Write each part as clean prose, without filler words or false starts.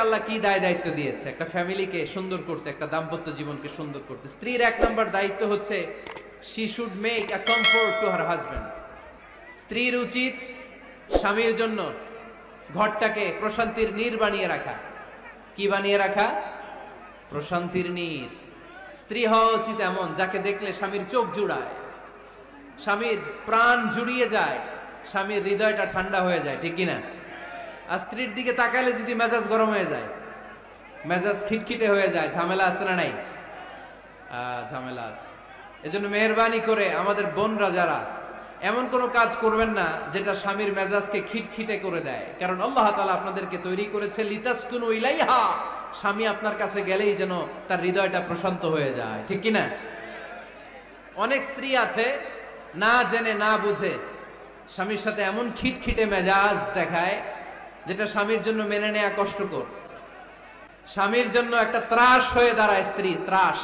আল্লাহ কি দায়িত্ব দিয়েছে একটা ফ্যামিলিকে সুন্দর করতে, একটা দাম্পত্য জীবনকে সুন্দর করতে। স্ত্রীর এক নম্বর দায়িত্ব হচ্ছে she should make a comfort to her husband। স্ত্রীর উচিত স্বামীর জন্য ঘরটাকে প্রশান্তির নীড় বানিয়ে রাখা। কি বানিয়ে রাখা? প্রশান্তির নীড়। স্ত্রী হওয়া উচিত এমন যাকে দেখলে স্বামীর চোখ জুড়ায়, স্বামীর প্রাণ জুড়িয়ে যায়, স্বামীর হৃদয়টা ঠান্ডা হয়ে যায়, ঠিক কিনা? আর স্ত্রীর দিকে তাকালে যদি মেজাজ গরম হয়ে যায়, মেজাজ খিটখিটে হয়ে যায়, ঝামেলা আছে না নাই? ঝামেলা আছে। এজন্য মেহেরবানি করে আমাদের বোনরা যারা, এমন কোনো কাজ করবেন না যেটা স্বামীর মেজাজকে খিটখিটে করে দেয়। কারণ আল্লাহ তাআলা আপনাদেরকে তৈরি করেছে লিতাসকুনু ইলাইহা, স্বামী আপনার কাছে গেলেই যেন তার হৃদয়টা প্রশান্ত হয়ে যায়, ঠিক কিনা? অনেক স্ত্রী আছে না জেনে না বুঝে স্বামীর সাথে এমন খিটখিটে মেজাজ দেখায় যেটা স্বামীর জন্য মেনে নেওয়া কষ্টকর। স্বামীর জন্য একটা ত্রাস হয়ে দাঁড়ায় স্ত্রী, ত্রাস।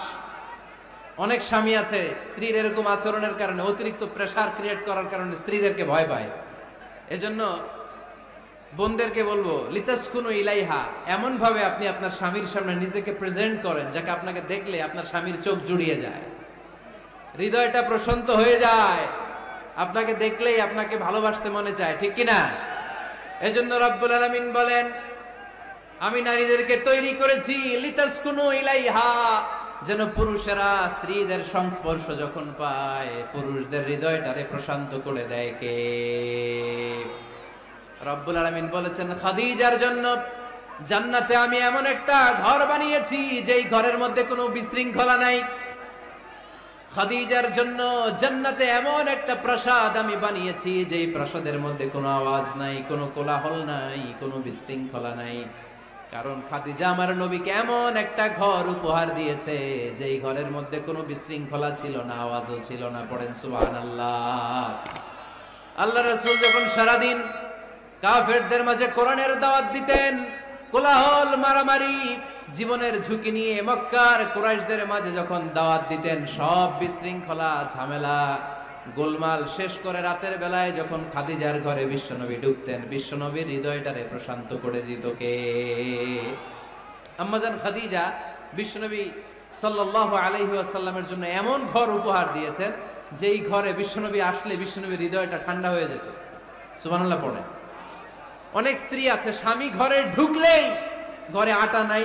অনেক স্বামী আছে স্ত্রীর এরকম আচরণের কারণে, অতিরিক্ত প্রেসার ক্রিয়েট করার কারণে স্ত্রীদেরকে ভয় পায়। এজন্য বোনদেরকে বলবো লিতাসকুনু ইলাইহা, এমন ভাবে আপনি আপনার স্বামীর সামনে নিজেকে প্রেজেন্ট করেন যাকে আপনাকে দেখলে আপনার স্বামীর চোখ জুড়িয়ে যায়, হৃদয়টা প্রশান্ত হয়ে যায়, আপনাকে দেখলেই আপনাকে ভালোবাসতে মনে চায়, ঠিক কিনা? এজন্য রব্বুল আলামিন বলেন আমি নারীদেরকে তৈরি করেছি লিতাসকুনু ইলাইহা, যেন পুরুষেরা স্ত্রীদের সংস্পর্শ যখন পায় পুরুষদের হৃদয়টারে প্রশান্ত করে দেয়। কে? রব্বুল আলামিন বলেছেন খাদিজার জন্য জান্নাতে আমি এমন একটা ঘর বানিয়েছি যেই ঘরের মধ্যে কোনো বিশৃঙ্খলা নাই। খাদিজার জন্য জান্নাতে এমন একটা প্রাসাদ আমি বানিয়েছি যেই প্রাসাদের মধ্যে কোনো আওয়াজ নাই, কোনো কোলাহল নাই, কোনো বিশৃঙ্খলা নাই। কারণ খাদিজা আমার নবীকে এমন একটা ঘর উপহার দিয়েছে যেই ঘরের মধ্যে কোনো বিশৃঙ্খলা ছিল না, আওয়াজও ছিল না। পড়েন সুবহানাল্লাহ। আল্লাহ রাসূল যখন সারাদিন কাফেরদের মাঝে কোরআনের দাওয়াত দিতেন, কোলাহল মারামারি জীবনের ঝুঁকি নিয়ে মক্কার কুরাইশদের মাঝে যখন দাওয়াত দিতেন, সব বিশৃঙ্খলা ঝামেলা গোলমাল শেষ করে রাতের বেলায় যখন খাদিজার ঘরে বিশ্বনবী ঢুকতেন, বিশ্বনবীর হৃদয়টারে প্রশান্ত করে দিত কে? আম্মাজান খাদিজা বিশ্বনবী সাল্লাল্লাহু আলাইহি ওয়াসাল্লামের জন্য এমন ঘর উপহার দিয়েছেন যেই ঘরে বিশ্বনবী আসলে বিশ্বনবীর হৃদয়টা ঠান্ডা হয়ে যেত। সুবহানাল্লাহ পড়ে। অনেক স্ত্রী আছে স্বামী ঘরে ঢুকলেই ঘরে আটা নাই,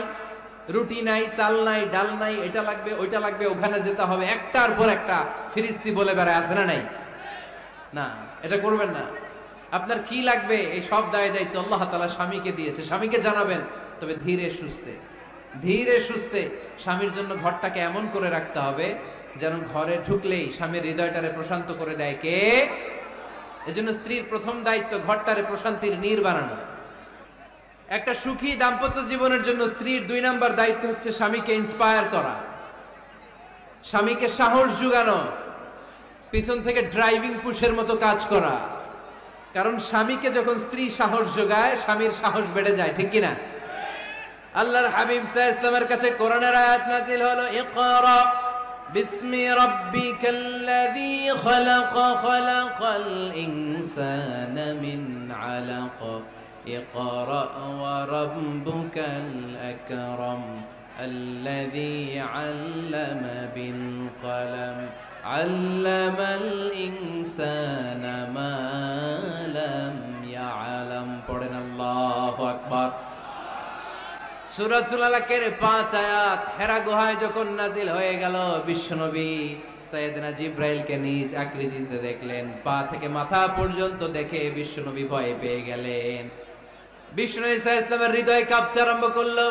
রুটি নাই, চাল নাই, ডাল নাই, এটা লাগবে ওইটা লাগবে, ওখানে যেতে হবে, একটার পর একটা ফিরিস্তি বলে বেড়ায়, আছে না নাই? না, এটা করবেন না। আপনার কি লাগবে এই সব দায়িত্ব আল্লাহ তাআলা স্বামীকে দিয়েছে, স্বামীকে জানাবেন। তবে ধীরে সুস্থে, ধীরে সুস্থে স্বামীর জন্য ঘরটাকে এমন করে রাখতে হবে যেন ঘরে ঢুকলেই স্বামীর হৃদয়টারে প্রশান্ত করে দেয় কে? এজন্য স্ত্রীর প্রথম দায়িত্ব ঘরটারে প্রশান্তির নীড় বানানো। একটা সুখী দাম্পত্য জীবনের জন্য স্ত্রীর 2 নাম্বার দায়িত্ব হচ্ছে স্বামীকে ইন্সপায়ার করা, স্বামীকে সাহস জোগানো, পিছন থেকে ড্রাইভিং পুশের মতো কাজ করা। কারণ স্বামীকে যখন স্ত্রী সাহস যোগায় স্বামীর সাহস বেড়ে যায়, ঠিক কিনা? আল্লাহর হাবিব সাল্লাল্লাহু আলাইহি ওয়াসাল্লামের কাছে কোরআনের আয়াত নাযিল হলো ইকরা বিসমি রাব্বিকাল্লাযী খালাক খালাকাল ইনসানা মিন আলাক ইকরা ওয়া রাব্বুকাল আকরাম আল্লাযী আল্লামা বিল কলম আল্লামাল ইনসানা মা লাম ইয়ালাম। পড়েন আল্লাহু আকবার। সূরাতুল আলাকের 5 আয়াত হেরা গুহায় যখন নাজিল হয়ে গেল, বিশ্বনবী সাইয়েদনা জিবরাইলকে নিজ আকৃতিতে দেখলেন, পা থেকে মাথা পর্যন্ত দেখে বিশ্বনবী ভয় পেয়ে গেলেন। বিশ্বনবী সাল্লাল্লাহু আলাইহি ওয়াসাল্লামের হৃদয় কাঁপতে আরম্ভ করলো।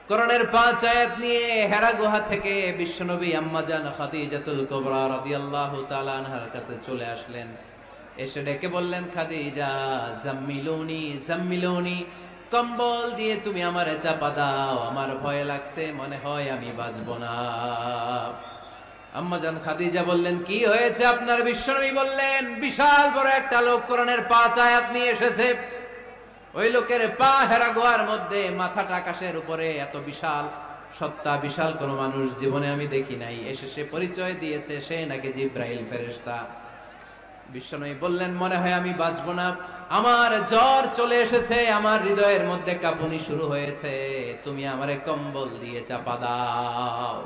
কোরআনের 5 আয়াত নিয়ে হেরা গুহা থেকে বিশ্বনবী আম্মাজান খাদিজাতুল কুবরা রাদিয়াল্লাহু তাআলা আনহার কাছে চলে আসলেন। এসে ডেকে বললেন, খাদিজা জাম্মিলুনি জাম্মিলুনি, কম্বল দিয়ে তুমি আমারে চাপা দাও, আমার ভয় লাগছে, মনে হয় আমি বাঁচব না। আম্মাজান খাদিজা বললেন, কি হয়েছে আপনার? বিশ্বনবী বললেন, বিশাল বড় একটা লোক কোরআনের 5 আয়াত নিয়ে এসেছে। ওই লোকের পা হেরা গুহার মধ্যে, মাথাটা আকাশের উপরে, এত বিশাল সত্তা, বিশাল কোন মানুষ জীবনে আমি দেখি নাই। এসে সে পরিচয় দিয়েছে সে নাকি জিবরাইল ফেরেশতা। বিশ্বনবী বললেন, মনে হয় আমি বাঁচবো না, আমার জ্বর চলে এসেছে, আমার হৃদয়ের মধ্যে কাঁপুনি শুরু হয়েছে, তুমি আমারে কম্বল দিয়ে চাপা দাও।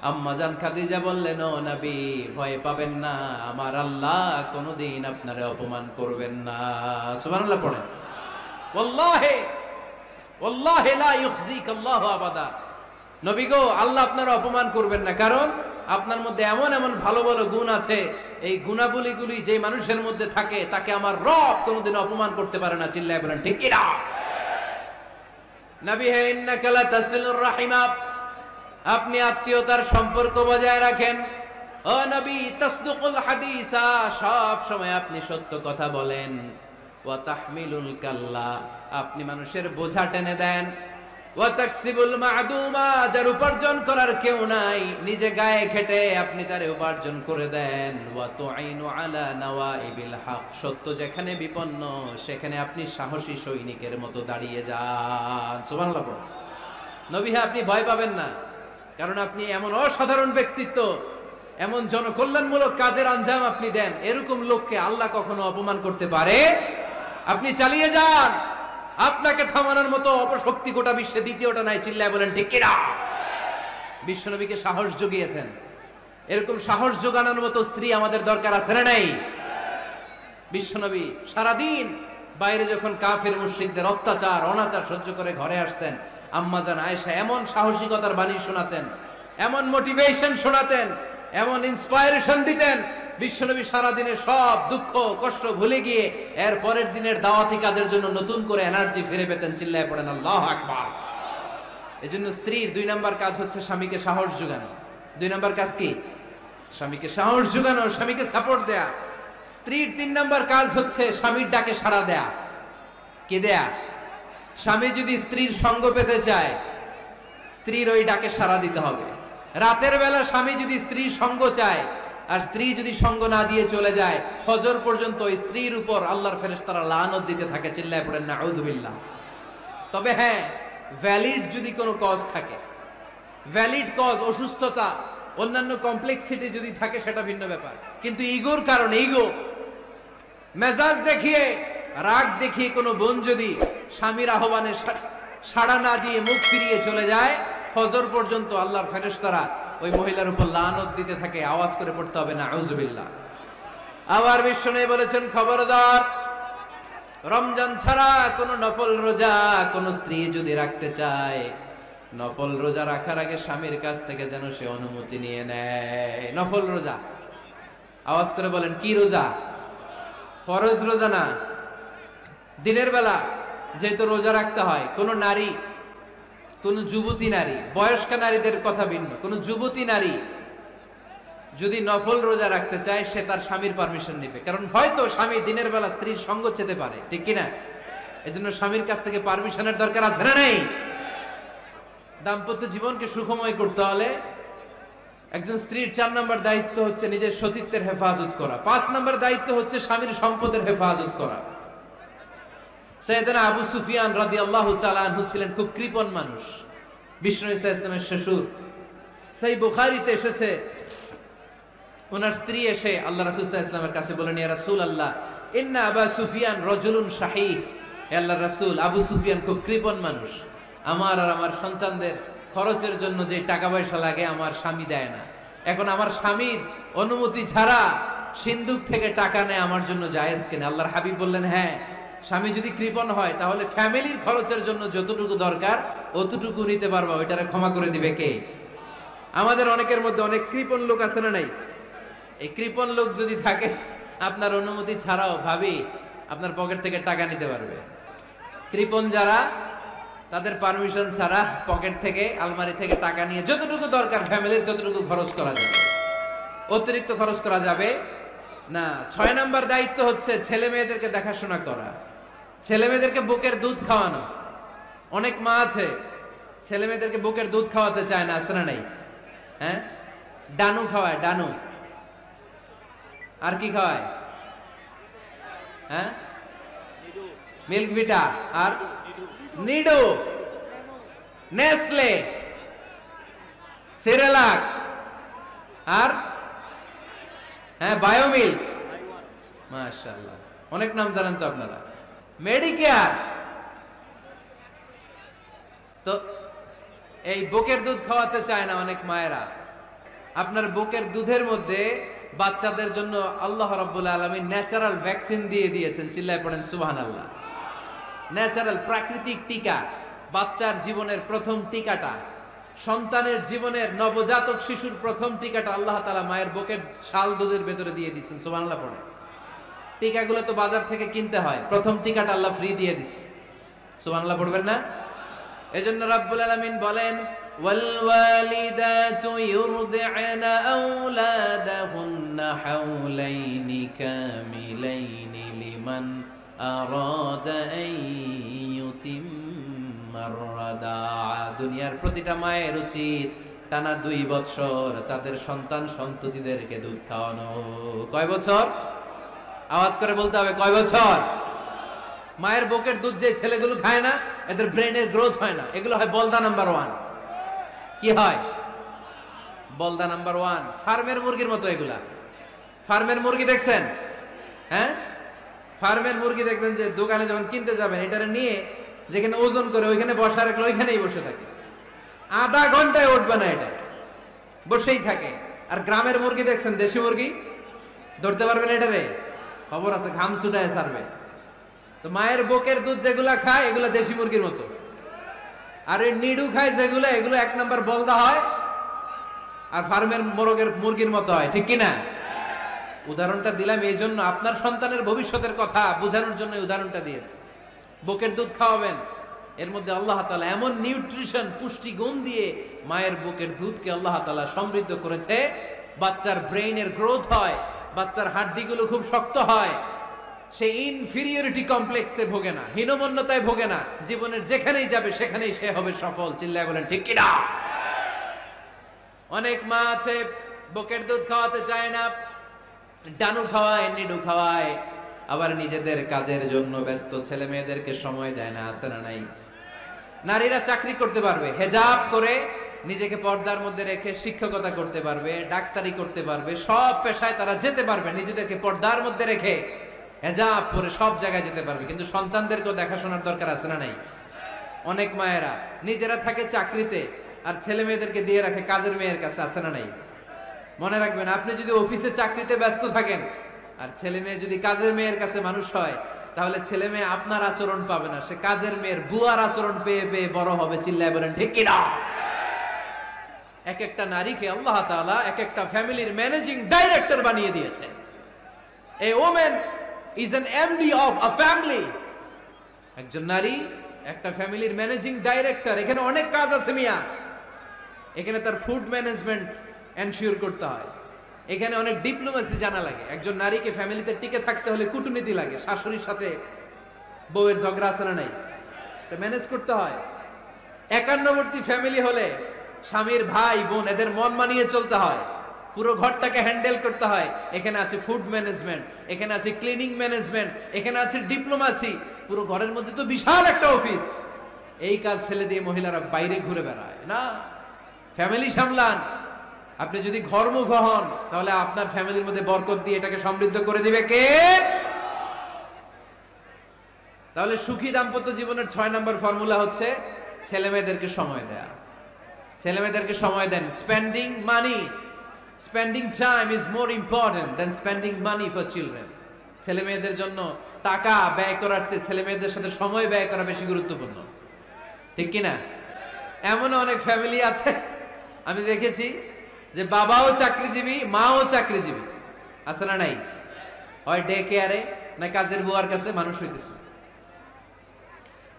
আম্মা জান খাদিজা বললেন, ও নবী ভয় পাবেন না, আমার আল্লাহ কোনোদিন আপনারে অপমান করবেন না। সুবহানাল্লাহ পড়েন। ওয়াল্লাহি ওয়াল্লাহি লা ইউখজিক আল্লাহু আবাদা। নবী গো, আল্লাহ আপনার অপমান করবেন না, কারণ আপনার মধ্যে এমন এমন ভালো ভালো গুণ আছে, এই গুণাবলীগুলি যে মানুষের মধ্যে থাকে তাকে আমার রব কোনোদিন অপমান করতে পারে না। চিল্লায় বলেন ঠিক কি না? নবী হে, ইন্নাকা লা তাসিলুর রাহিমা, আপনি আত্মীয়তার সম্পর্ক বজায় রাখেন। ও নবী, তাসদুকুল হাদিসা, সব সময় আপনি সত্য কথা বলেন। ওয়া তাহমিলুল কাল্লা, আপনি মানুষের বোঝা টেনে দেন। ওয়া তাকসিবুল মা'দুমা, যার উপার্জন করার কেউ নাই, নিজে গায়ে খেটে আপনি তারে উপার্জন করে দেন। ওয়া তুঈনু আলা নাওয়াইবিল হক, সত্য যেখানে বিপন্ন সেখানে আপনি সাহসী সৈনিকের মতো দাঁড়িয়ে যান। সুবহানাল্লাহ। নবী হ্যাঁ, আপনি ভয় পাবেন না, কারণ আপনি এমন অসাধারণ ব্যক্তিত্ব, এমন জনকল্যাণমূলক কাজের আঞ্জাম আপনি দেন, এরকম লোককে আল্লাহ কখনো অপমান করতে পারে? আপনি চালিয়ে যান, আপনাকে থামানোর মতো অপশক্তি গোটা বিশ্বে দ্বিতীয়টা নাই। চিল্লায় বলেন ঠিক কি না? বিশ্বনবীকে সাহস জুগিয়েছেন, এরকম সাহস জোগানোর মতো স্ত্রী আমাদের দরকার আছে না নাই? বিশ্বনবী সারাদিন বাইরে যখন কাফের মুশরিকদের অত্যাচার অনাচার সহ্য করে ঘরে আসতেন, আম্মা জান আয়েশা এমন সাহসিকতার বাণী শোনাতেন, এমন মোটিভেশন শোনাতেন, এমন ইন্সপায়ারেশন দিতেন, বিশ্বনবী সারাদিনের সব দুঃখ কষ্ট ভুলে গিয়ে এর পরের দিনের দাওয়াতি কাজের জন্য নতুন করে এনার্জি ফিরে পেতেন। চিল্লায় পড়েন আল্লাহু আকবার। এজন্য স্ত্রীর 2 নাম্বার কাজ হচ্ছে স্বামীকে সাহস যোগানো। 2 নাম্বার কাজ কি? স্বামীকে সাহস যোগানো, স্বামীকে সাপোর্ট দেয়া। স্ত্রীর 3 নাম্বার কাজ হচ্ছে স্বামীর ডাকে সাড়া দেয়া। কি দেয়া? স্বামী যদি স্ত্রীর সঙ্গ পেতে চায়, স্ত্রীর ওই ডাকে সাড়া দিতে হবে। রাতের বেলা স্বামী যদি স্ত্রীর সঙ্গ চায়, আর স্ত্রী যদি সঙ্গ না দিয়ে চলে যায়, ফজর পর্যন্ত স্ত্রীর উপর আল্লাহর ফেরেশতারা লানত দিতে থাকে। চিল্লায় পড়েন নাউযু বিল্লাহ। তবে হ্যাঁ, ভ্যালিড যদি কোনো কজ থাকে, ভ্যালিড কজ, অসুস্থতা, অন্যান্য কমপ্লেক্সিটি যদি থাকে, সেটা ভিন্ন ব্যাপার। কিন্তু ইগোর কারণে, ইগো, মেজাজ দেখিয়ে, রাগ দেখিয়ে কোনো বোন যদি স্বামীর আহ্বানে সাড়া না দিয়ে মুখ ফিরিয়ে চলে যায়, ফজর পর্যন্ত আল্লাহর ফেরেশতারা ওই মহিলার উপর লানত দিতে থাকে। আওয়াজ করে পড়তে হবে নাউযু বিল্লাহ। আবার বিশ্বনবী বলেছেন, খবরদার, রমজান ছাড়া কোন নফল রোজা কোন স্ত্রী যদি রাখতে চায়, নফল রোজা রাখার আগে স্বামীর কাছ থেকে যেন সে অনুমতি নিয়ে নেয়। নফল রোজা, আওয়াজ করে বলেন কি রোজা? ফরজ রোজা না। দিনের বেলা যেহেতু রোজা রাখতে হয়, কোন নারী, কোন যুবতী নারী, বয়স্ক নারীদের কথা ভিন্ন, কোন যুবতী নারী যদি নফল রোজা রাখতে চায়, সে তার স্বামীর পারমিশন নেবে। কারণ হয়তো স্বামী দিনের বেলা স্ত্রীর সঙ্গ চেতে পারে, ঠিক কিনা? এজন্য স্বামীর কাছ থেকে পারমিশনের দরকার আছে না নেই? দাম্পত্য জীবনকে সুখময় করতে হলে একজন স্ত্রীর 4 নম্বর দায়িত্ব হচ্ছে নিজের সতীত্বের হেফাজত করা। 5 নম্বর দায়িত্ব হচ্ছে স্বামীর সম্পদের হেফাজত করা। সাইয়েদনা আবু সুফিয়ান রাদিয়াল্লাহু তাআলা আনহু ছিলেন খুব কৃপণ মানুষ, বিষ্ণু ঈসা ইসলামের শ্বশুর। সেই বুখারীতে এসেছে, ওনার স্ত্রী এসে আল্লাহ রাসূল সাল্লাল্লাহু আলাইহি ওয়াসাল্লামের কাছে বলেন, ইয়া রাসূলুল্লাহ, ইন্না আবা সুফিয়ান রাজুলুন শাহী। হে আল্লাহর রাসূল, আবু সুফিয়ান খুব কৃপণ মানুষ, আমার আর আমার সন্তানদের খরচের জন্য যে টাকা পয়সা লাগে আমার স্বামী দেয় না। এখন আমার স্বামীর অনুমতি ছাড়া সিন্দুক থেকে টাকা নেয় আমার জন্য জায়েজ কিনা? আল্লাহর হাবিব বললেন, হ্যাঁ, স্বামী যদি কৃপণ হয় তাহলে ফ্যামিলির খরচের জন্য যতটুকু দরকার অতটুকু নিতে পারবা, ওইটারে ক্ষমা করে দিবে কে? আমাদের অনেকের মধ্যে অনেক কৃপণ লোক আছে না নাই? এই কৃপণ লোক যদি থাকে, আপনার অনুমতি ছাড়াও ভাবি আপনার পকেট থেকে টাকা নিতে পারবে। কৃপণ যারা, তাদের পারমিশন ছাড়া পকেট থেকে, আলমারি থেকে টাকা নিয়ে যতটুকু দরকার ফ্যামিলির ততটুকু খরচ করা যাবে, অতিরিক্ত খরচ করা যাবে না। 6 নম্বর দায়িত্ব হচ্ছে ছেলে মেয়েদেরকে দেখাশোনা করা, ছেলে মেয়েদেরকে বুকের দুধ খাওয়ানো। অনেক মা আছে ছেলে মেয়েদেরকে বুকের দুধ খাওয়াতে চায় না, আছে না নাই? হ্যাঁ, ডানু খাওয়ায়, ডানু। আর কি খাওয়ায়? হ্যাঁ, মিল্ক ভিটা, আর নিডো, নেসলে, সেরেলাক, আর হ্যাঁ বায়োমিল্ক, মাশাআল্লাহ, অনেক নাম জানেন তো আপনারা। মেডিকেয়ার। তো এই বুকের দুধ খাওয়াতে চায় না অনেক মায়েরা। আপনার বুকের দুধের মধ্যে বাচ্চাদের জন্য আল্লাহ রাব্বুল আলামিন ন্যাচারাল ভ্যাকসিন দিয়ে দিয়েছেন। চিল্লায় পড়েন সুবহানাল্লাহ। ন্যাচারাল, প্রাকৃতিক টিকা। বাচ্চার জীবনের প্রথম টিকাটা, সন্তানের জীবনের নবজাতক শিশুর প্রথম টিকাটা আল্লাহ তাআলা মায়ের বুকের শাল দুধের ভেতরে দিয়ে দিয়েছেন। সুবহানাল্লাহ পড়ে। টিকাগুলো তো বাজার থেকে কিনতে হয়, প্রথম টিকাটা আল্লাহ ফ্রি দিয়ে দিয়েছে। সুবহানাল্লাহ পড়বেন না? এজন্য রাব্বুল আলামিন বলেন, ওয়াল ওয়ালিদাতু ইউরদি'না আওলাদাহুন্না হাওলাইনি কামিলাইনি লিমান আরাদা আন ইউতিম্মার রাদাআ। দুনিয়ার প্রতিটা মায়ের উচিত টানা 2 বছর তাদের সন্তান সন্ততিদেরকে দুধ খাওয়ানো। কয় বছর? আওয়াজ করে বলতে হবে, কয় বছর? মায়ের বুকের দুধ যে ছেলেগুলো খায় না, এদের ব্রেনের গ্রোথ হয় না। এগুলো হয় বলদা নাম্বার 1। কি হয়? বলদা নাম্বার 1। ফার্মের মুরগির মতো এগুলা। ফার্মের মুরগি দেখছেন? হ্যাঁ, ফার্মের মুরগি দেখবেন যে দোকানে যখন কিনতে যাবেন, এটারে নিয়ে যেখানে ওজন করে ওইখানে বসা রাখলে ওইখানেই বসে থাকে। আধা ঘন্টায় উঠবে না, এটা বসেই থাকে। আর গ্রামের মুরগি দেখছেন, দেশি মুরগি, ধরতে পারবেন এটারে? খবর আছে, ঘাম ছুটায় ছাড়বে। তো মায়ের বুকের দুধ যেগুলা খায় এগুলা দেশি মুরগির মতো। আর এই নিডু খায় যেগুলো, এগুলো 1 নাম্বার বলদা হয় আর ফার্মের মুরগির মতো হয়। ঠিক কিনা? উদাহরণটা দিলাম এই জন্য, আপনার সন্তানের ভবিষ্যতের কথা বোঝানোর জন্য উদাহরণটা দিয়েছি। বুকের দুধ খাওয়াবেন, এর মধ্যে আল্লাহ তাআলা এমন নিউট্রিশন, পুষ্টি গুণ দিয়ে মায়ের বুকের দুধকে আল্লাহ তাআলা সমৃদ্ধ করেছে। বাচ্চার ব্রেইনের গ্রোথ হয়, বাচ্চার হাড্ডিগুলো খুব শক্ত হয়, সে ইনফিরিয়রিটি কমপ্লেক্সে ভোগে না, হীনমন্যতায় ভোগে না। জীবনের যেখানেই যাবে সেখানেই সে হবে সফল। চিল্লায় বলেন ঠিক কিনা? অনেক মা আছে বুকের দুধ খাওয়াতে চায় না, ডানু খাওয়ায়, নিডু খাওয়ায়, আবার নিজেদের কাজের জন্য ব্যস্ত, ছেলে মেয়েদেরকে সময় দেয় না। আছে না নাই? নারীরা চাকরি করতে পারবে, হেজাব করে নিজেকে পর্দার মধ্যে রেখে শিক্ষকতা করতে পারবে, ডাক্তারি করতে পারবে, সব পেশায় তারা যেতে পারবে, নিজেদেরকে পর্দার মধ্যে রেখে হেজাব পরে সব জায়গায় যেতে পারবে। কিন্তু সন্তানদেরকেও দেখাশোনার দরকার আছে না নাই? অনেক মায়েরা নিজেরা থাকে চাকরিতে আর ছেলে মেয়েদেরকে দিয়ে রাখে কাজের মেয়ের কাছে। আছে না নাই? মনে রাখবেন, আপনি যদি অফিসে চাকরিতে ব্যস্ত থাকেন আর ছেলে মেয়ে যদি কাজের মেয়ের কাছে মানুষ হয়, তাহলে ছেলে মেয়ে আপনার আচরণ পাবে না, সে কাজের মেয়ের বুয়ার আচরণ পেয়ে পেয়ে বড় হবে। চিল্লায় বলেন ঠিক কিনা? এক একটা নারীকে আল্লাহ তাআলা এক একটা ফ্যামিলির ম্যানেজিং ডাইরেক্টর বানিয়ে দিয়েছে। A woman is an MD of a family. একজন নারী একটা ফ্যামিলির ম্যানেজিং ডাইরেক্টর। এখানে অনেক কাজ আছে মিয়া। এখানে তার ফুড ম্যানেজমেন্ট এনশিওর করতে হয়, এখানে অনেক ডিপ্লোমেসি জানা লাগে। একজন নারীকে ফ্যামিলিতে টিকে থাকতে হলে কূটনীতি লাগে, শাশুড়ির সাথে বউয়ের ঝগড়া আছে না নাই, এটা ম্যানেজ করতে হয়। একান্নবর্তী ফ্যামিলি হলে স্বামীর ভাই বোন এদের মন মানিয়ে চলতে হয়, পুরো ঘরটাকে হ্যান্ডেল করতে হয়। এখানে আছে ফুড ম্যানেজমেন্ট, এখানে আছে ক্লিনিং ম্যানেজমেন্ট, এখানে আছে ডিপ্লোমাসি। পুরো ঘরের মধ্যে তো বিশাল একটা অফিস। এই কাজ ফেলে দিয়ে মহিলারা বাইরে ঘুরে বেড়ায় না। ফ্যামিলি সামলান। আপনি যদি ঘরমুখ হন তাহলে আপনার ফ্যামিলির মধ্যে বরকত দিয়ে এটাকে সমৃদ্ধ করে দিবে কে? তাহলে সুখী দাম্পত্য জীবনের 6 নম্বর ফর্মুলা হচ্ছে ছেলে মেয়েদেরকে সময় দেয়া। ছেলে মেয়েদেরকে সময় দেন। Spending money, spending time is more important than spending money for children. ছেলে মেয়েদের জন্য টাকা ব্যয় করার চেয়ে ছেলে মেয়েদের সাথে সময় ব্যয় করা বেশি গুরুত্বপূর্ণ। ঠিক কিনা? এমন অনেক ফ্যামিলি আছে আমি দেখেছি যে বাবাও চাকরিজীবী, মাও চাকরিজীবী। আছে না নাই? হয় ডে কেয়ারে না কাজের বুয়ার কাছে মানুষ হইতেছে।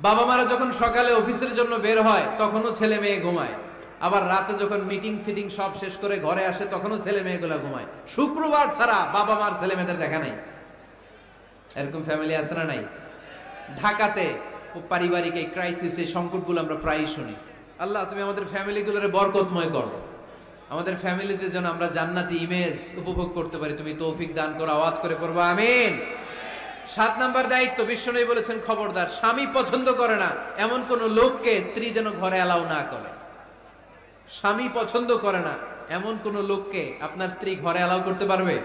বাবা মারা যখন সকালে অফিসের জন্য বের হয় তখনও ছেলে মেয়ে ঘুমায়, আবার রাতে যখন মিটিং সিটিং সব শেষ করে ঘরে আসে তখনও ছেলে মেয়েগুলা ঘুমায়। শুক্রবার ছাড়া বাবা মার ছেলে মেয়েদের দেখা নাই। এরকম ফ্যামিলি আছে না নাই? ঢাকাতে পারিবারিক এই ক্রাইসিস, এই সংকটগুলো আমরা প্রায়ই শুনি। আল্লাহ তুমি আমাদের ফ্যামিলিগুলোরে বরকতময় করো, আমাদের ফ্যামিলিতে যেন আমরা জান্নাতি ইমেজ উপভোগ করতে পারি, তুমি তৌফিক দান করো। আওয়াজ করে পড়বো আমিন। 7 নাম্বার দায়িত্ব, বিশ্বনবী বলেছেন খবরদার, স্বামী পছন্দ করে না এমন কোন লোককে স্ত্রী যেন ঘরে অ্যালাউ না করে। স্বামী পছন্দ করে না এমন কোন লোককে আপনার স্ত্রী ঘরে অ্যালাউ করতে পারবে?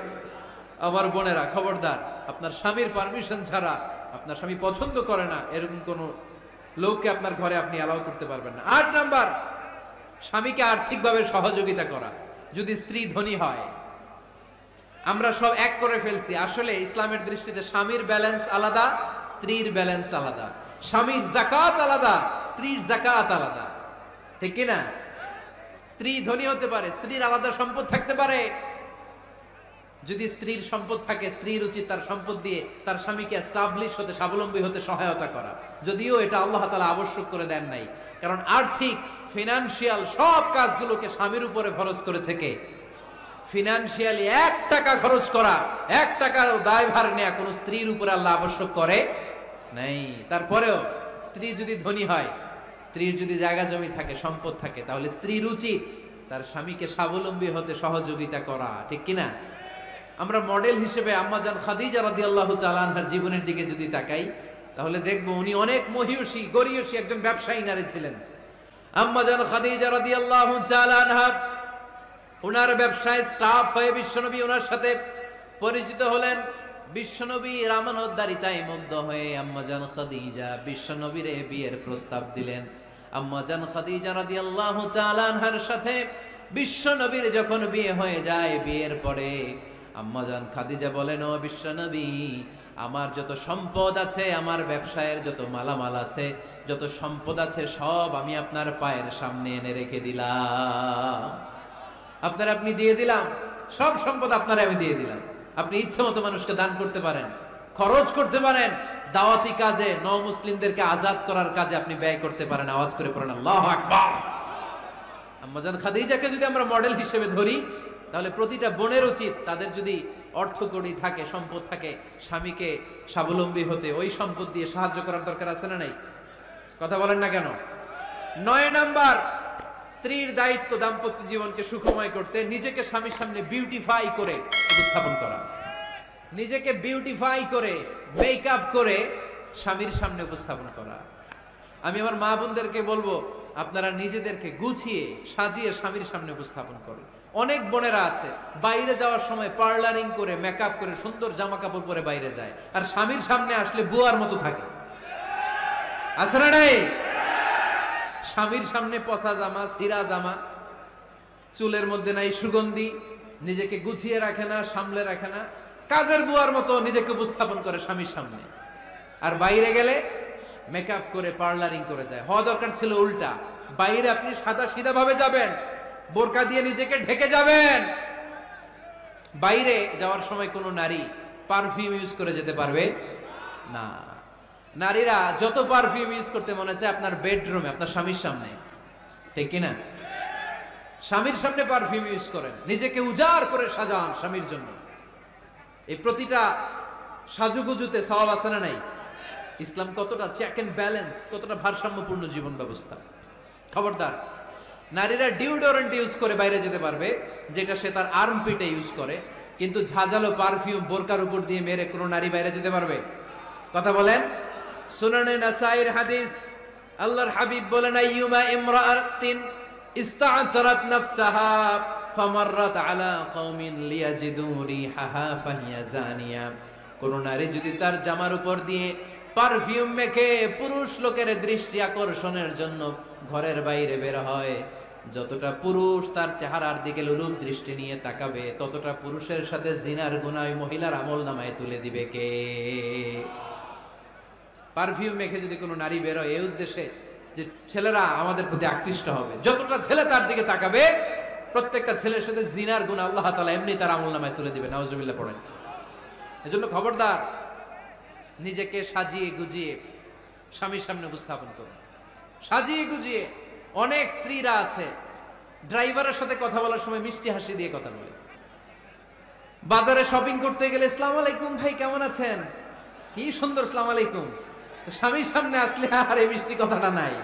আমার বোনেরা খবরদার, আপনার স্বামীর পারমিশন ছাড়া, আপনার স্বামী পছন্দ করে না এরকম কোন লোককে আপনার ঘরে আপনি অ্যালাউ করতে পারবেন না। 8 নাম্বার, স্বামীকে আর্থিকভাবে সহযোগিতা করা। যদি স্ত্রী ধনী হয়, আমরা সব এক করে ফেলছি, আসলে ইসলামের দৃষ্টিতে স্বামীর ব্যালেন্স আলাদা, স্ত্রীর ব্যালেন্স আলাদা। স্বামীর যাকাত আলাদা, স্ত্রীর যাকাত আলাদা, ঠিক কি না? স্ত্রী ধনী হতে পারে, স্ত্রীর আলাদা সম্পদ থাকতে পারে। যদি স্ত্রীর সম্পদ থাকে, স্ত্রীর উচিত তার সম্পদ দিয়ে তার স্বামীকে এস্টাবলিশ হতে, স্বাবলম্বী হতে সহায়তা করা। যদিও এটা আল্লাহ তাআলা আবশ্যক করে দেন নাই, কারণ আর্থিক ফিনান্সিয়াল সব কাজগুলোকে স্বামীর উপরে ফরজ করেছে কে? ফিনান্সিয়ালি 1 টাকা খরচ করা, 1 টাকার দায়ভার নেওয়া কোন স্ত্রীর উপরে আল্লাহ আবশ্যক করে নাই। তারপরেও স্ত্রী যদি ধনী হয়, স্ত্রীর যদি জায়গা জমি থাকে, সম্পদ থাকে, তাহলে স্ত্রীর উচিত তার স্বামীকে স্বাবলম্বী হতে সহযোগিতা করা, ঠিক কিনা? আমরা মডেল হিসেবে আম্মাজান খাদিজা রাদিয়াল্লাহু তাআলা আনহার জীবনের দিকে যদি তাকাই, তাহলে দেখব উনি অনেক মহিয়সী, গরিয়সী একজন ব্যবসায়ী নারী ছিলেন। আম্মাজান খাদিজা রাদিয়াল্লাহু তাআলা আনহা ওনার ব্যবসায় স্টাফ হয়ে বিশ্বনবী ওনার সাথে পরিচিত হলেন। বিশ্বনবীর আমানতদারিতায় মুগ্ধ হয়ে আম্মাজান খাদিজা বিশ্বনবীর বিয়ের প্রস্তাব দিলেন। আম্মাজান খাদিজা রাদিয়াল্লাহু তাআলা আনহার সাথে বিশ্বনবীর যখন বিয়ে হয়ে যায়, বিয়ের পরে আম্মাজান খাদিজা বলেন, ও বিশ্বনবী, আমার যত সম্পদ আছে, আমার ব্যবসায়ের যত মালামাল আছে, যত সম্পদ আছে, সব আমি আপনার পায়ের সামনে এনে রেখে দিলাম। আপনি দিয়ে দিলাম, সব সম্পদ আপনারে আমি দিয়ে দিলাম। আপনি ইচ্ছে মতো মানুষকে দান করতে পারেন, খরচ করতে পারেন, দাওয়াতি কাজে, মুসলিমদেরকে আজাদ করার কাজে আপনি ব্যয় করতে পারেন। আওয়াজ করে পড়েন আল্লাহু আকবার। আম্মাজান খাদিজাকে যদি আমরা মডেল হিসেবে ধরি, তাহলে প্রতিটা বোনের উচিত তাদের যদি অর্থকড়ি থাকে, সম্পদ থাকে, স্বামীকে স্বাবলম্বী হতে ওই সম্পদ দিয়ে সাহায্য করার দরকার আছে না নাই? কথা বলেন না কেন? 9 নাম্বার, স্ত্রীর দায়িত্ব দাম্পত্য জীবনকে সুখময় করতে নিজেকে স্বামীর সামনে বিউটিফাই করে উপস্থাপন করা। নিজেকে বিউটিফাই করে, মেকআপ করে স্বামীর সামনে উপস্থাপন করা। আমি আমার মা বোনদেরকে বলবো, আপনারা নিজেদেরকে গুছিয়ে সাজিয়ে স্বামীর সামনে উপস্থাপন করুন। অনেক বোনেরা আছে বাইরে যাওয়ার সময় পার্লারিং করে, মেকআপ করে, সুন্দর জামা কাপড় পরে বাইরে যায়, আর স্বামীর সামনে আসলে বুয়ার মতো থাকে। আছে না নাই? স্বামীর সামনে পচা জামা, ছিঁড়া জামা, চুলের মধ্যে নাই সুগন্ধি, নিজেকে গুছিয়ে রাখে না, সামলে রাখে না, কাজের বুয়ার মতো নিজেকে উপস্থাপন করে স্বামীর সামনে। আর বাইরে গেলে মেকআপ করে, পার্লারিং করে যায়। হওয়া দরকার ছিল উল্টা, বাইরে আপনি সাদা সিধা ভাবে যাবেন, বোরকা দিয়ে নিজেকে ঢেকে যাবেন। বাইরে যাওয়ার সময় কোনো নারী পারফিউম ইউজ করে যেতে পারবে না। নারীরা যত পারফিউম ইউজ করতে মনে চায় আপনার বেডরুমে, আপনার স্বামীর সামনে, ঠিক কিনা? স্বামীর সামনে পারফিউম ইউজ করেন, নিজেকে উজাড় করে সাজান স্বামীর জন্য। এই প্রতিটা সাজুগুজুতে সওয়াব আছে না নাই? ইসলাম কতটা চেক এন্ড ব্যালেন্স, কতটা ভারসাম্যপূর্ণ জীবন ব্যবস্থা। খবরদার, নারীরা ডিওডোরেন্ট ইউজ করে বাইরে যেতে পারবে, যেটা সে তার আর্মপিটে ইউজ করে, কিন্তু ঝাঁঝালো পারফিউম বোরকার উপর দিয়ে মেরে কোনো নারী বাইরে যেতে পারবে? কথা বলেন। সুনানে নাসাইর হাদিস, আল্লাহর হাবিব বলেন, আইয়ুমা ইমরাআতিন ইস্তা'তারাত নাফসাহা ফামাররাত আলা কওমিন লিয়াজিদু রিহাহা ফাহিয়া জানিয়া। কোন নারী যদি তার জামার উপর দিয়ে পারফিউম মেখে পুরুষ লোকের দৃষ্টি আকর্ষণের জন্য ঘরের বাইরে বের হয়, যতটা পুরুষ তার চেহারার দিকে লোলুপ দৃষ্টি নিয়ে তাকাবে, ততটা পুরুষের সাথে জিনার গুনাহ মহিলার আমলনামায় তুলে দিবে কে? পারফিউম মেখে যদি কোনো নারী বের হয় এই উদ্দেশ্যে যে ছেলেরা আমাদের প্রতি আকৃষ্ট হবে, যতটা ছেলে তার দিকে তাকাবে, প্রত্যেকটা ছেলের সাথে জিনার গুনাহ আল্লাহ তাআলা এমনি তার আমলনামায় তুলে দিবে। নাউজুবিল্লাহ পড়েন। এজন্য খবরদার, নিজেকে সাজিয়ে গুজিয়ে স্বামীর সামনে উপস্থাপন করুন, সাজিয়ে গুজিয়ে। অনেক স্ত্রীরা আছে ড্রাইভারের সাথে কথা বলার সময় মিষ্টি হাসি দিয়ে কথা বলে। বাজারে শপিং করতে গেলে আসসালামু আলাইকুম ভাই, কেমন আছেন? কি সুন্দর আসসালামু আলাইকুম। স্বামীর সামনে আসলে আর এই মিষ্টি কথাটা নাই,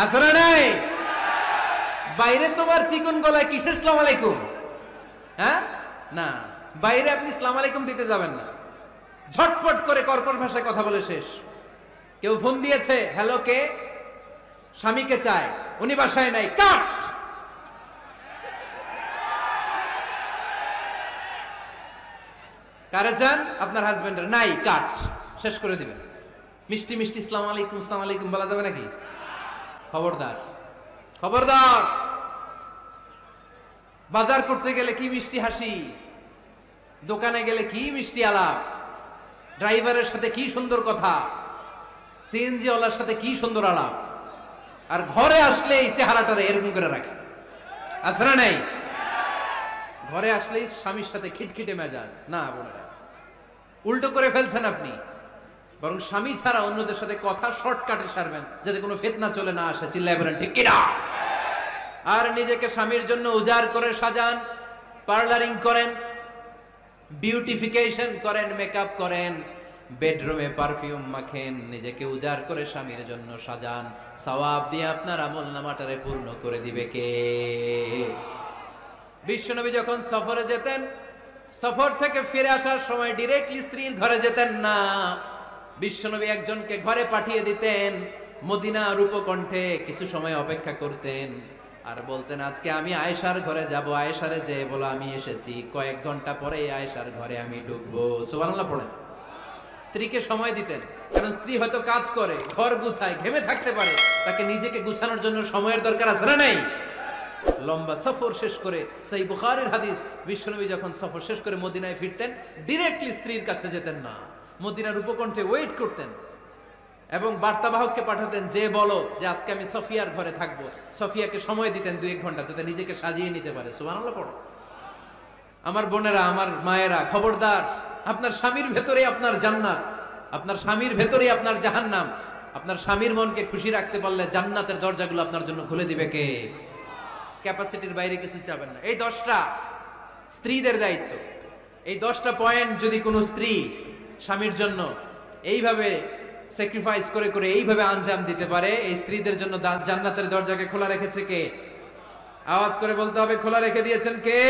আছে না নাই? বাইরে তোমার চিকন গলায় কিসের আসসালামু আলাইকুম? হ্যাঁ, না, বাইরে আপনি আসসালামু আলাইকুম দিতে যাবেন না। ঝটপট করে কর্কশ ভাষায় কথা বলে শেষ। কেউ ফোন দিয়েছে, হ্যালো, কে? স্বামীকে চায়, উনি বাসায় নাই, কাট। কারে চান? আপনার হাজবেন্ডের। নাই, কাট, শেষ করে দিবেন। মিষ্টি মিষ্টি আসসালামু আলাইকুম, আসসালামু আলাইকুম বলা যাবে নাকি? খবরদার, খবরদার। বাজার করতে গেলে কি মিষ্টি হাসি, দোকানে গেলে কি মিষ্টি আলাপ, ড্রাইভারের সাথে কি সুন্দর কথা, সিএনজি ওয়ালার সাথে কি সুন্দর আলাপ, আর ঘরে আসলে এই চেহারাটারে এরকম করে রাখে, আছে না নাই? ঘরে আসলেই স্বামীর সাথে খিটখিটে মেজাজ। না বোনেরা, উল্টো করে ফেলছেন আপনি। বরং স্বামী ছাড়া অন্যদের সাথে কথা শর্টকাটে সারবেন, যাতে কোনো ফিতনা চলে না আসে। চিল্লায় বলেন ঠিক কিনা? আর নিজেকে স্বামীর জন্য উজাড় করে সাজান, পার্লারিং করেন, বিউটিফিকেশন করেন, মেকআপ করেন, বেডরুমে পারফিউম মাখেন, নিজেকে উজাড় করে স্বামীর জন্য সাজান। সওয়াব দিয়ে আপনার আমলনামাটারে পূর্ণ করে দিবে কে? বিশ্বনবী যখন সফরে যেতেন, সফর থেকে ফিরে আসার সময় ডিরেক্টলি স্ত্রীর ঘরে যেতেন না। বিশ্বনবী একজনকে ঘরে পাঠিয়ে দিতেন, মদিনা রূপকণ্ঠে কিছু সময় অপেক্ষা করতেন, আর বলতেন আজকে আমি আয়েশার ঘরে যাব। আয়েশারে যে বলো আমি এসেছি, কয়েক ঘন্টা পরে আয়েশার ঘরে আমি ঢুকবো। সুবহানাল্লাহ পড়েন। স্ত্রীকে সময় দিতেন, কারণ স্ত্রী হয়তো কাজ করে, ঘর গুছায়, ঘেমে থাকতে পারে, তাকে নিজেকে গুছানোর জন্য সময়ের দরকার আছে না নাই? লম্বা সফর শেষ করে, সেই বুখারীর হাদিস, বিশ্বনবী যখন সফর শেষ করে মদিনায় ফিরতেন, ডিরেক্টলি স্ত্রীর কাছে যেতেন না, মদিনার উপকণ্ঠে ওয়েট করতেন এবং বার্তাবাহককে পাঠাতেন, যে বলো যে আজকে আমি সফিয়ার ঘরে থাকবো। সফিয়াকে সময় দিতেন 2-1 ঘন্টা, যাতে নিজেকে সাজিয়ে নিতে পারে। সুবহানাল্লাহ পড়ো। আমার বোনেরা, আমার মায়েরা, খবরদার, আপনার স্বামীর ভেতরে আপনার জান্নাত, আপনার স্বামীর ভেতরে আপনার জাহান্নাম। আপনার স্বামীর মনকে খুশি রাখতে পারলে জান্নাতের দরজাগুলো আপনার জন্য খুলে দিবে কে? ক্যাপাসিটির বাইরে কিছু চাবেন না। এই 10টা স্ত্রীদের দায়িত্ব। এই 10টা পয়েন্ট যদি কোনো স্ত্রী স্বামীর জন্য এইভাবে স্যাক্রিফাইস করে করে এইভাবে আঞ্জাম দিতে পারে, এই স্ত্রীদের জন্য জান্নাতের দরজাকে খোলা রেখেছে কে? আওয়াজ করে বলতে হবে, খোলা রেখে দিয়েছেন কে?